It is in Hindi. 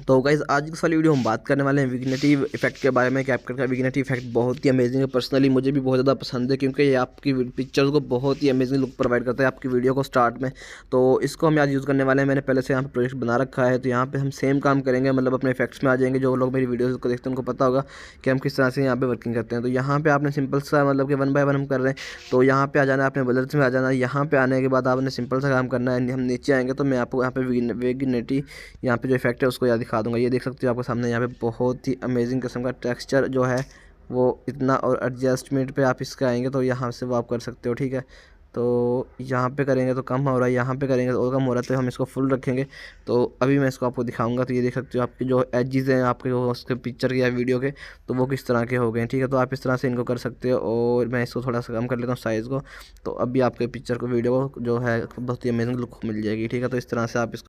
तो गाइस आज की वाली वीडियो हम बात करने वाले हैं विग्नेटिव इफेक्ट के बारे में। कैपकट का विग्नेटिव इफेक्ट बहुत ही अमेजिंग है, पर्सनली मुझे भी बहुत ज़्यादा पसंद है क्योंकि ये आपकी पिक्चर्स को बहुत ही अमेजिंग लुक प्रोवाइड करता है आपकी वीडियो को स्टार्ट में। तो इसको हम आज यूज़ करने वाले हैं। मैंने पहले से यहाँ पे प्रोजेक्ट बना रखा है, तो यहाँ पे हम सेम काम करेंगे, मतलब अपने इफेक्ट्स में आ जाएंगे। जो लोग मेरी वीडियोज़ को देखते हैं उनको पता होगा कि हम किस तरह से यहाँ पे वर्किंग करते हैं। तो यहाँ पे आपने सिंपल सा, मतलब कि 1 बाय 1 हम कर रहे हैं। तो यहाँ पे आ जाना है, आपने ब्लर्स में आ जाना है। यहाँ पे आने के बाद आपने सिंपल सा काम करना है। हम नीचे आएंगे तो मैं आपको यहाँ पे विग्नेटी यहाँ पे जो इफेक्ट है उसको याद दिखा दूंगा। ये देख सकते हो आपके सामने यहाँ पे बहुत ही अमेजिंग किस्म का टेक्सचर जो है वो इतना, और एडजस्टमेंट पे आप इसका आएंगे तो यहाँ से वो आप कर सकते हो, ठीक है। तो यहाँ पे करेंगे तो कम हो रहा है, यहाँ पे करेंगे तो और कम हो रहा है, तो हम इसको फुल रखेंगे। तो अभी मैं इसको आपको दिखाऊंगा। तो ये देख सकते हो आपके जो एजेस हैं आपके जो उसके पिक्चर के या वीडियो के, तो वो किस तरह के हो गए हैं, ठीक है। तो आप इस तरह से इनको कर सकते हो। और मैं इसको थोड़ा सा कम कर लेता हूँ साइज़ को। तो अभी आपके पिक्चर को, वीडियो को जो है बहुत ही अमेजिंग लुक मिल जाएगी, ठीक है। तो इस तरह से आप इसको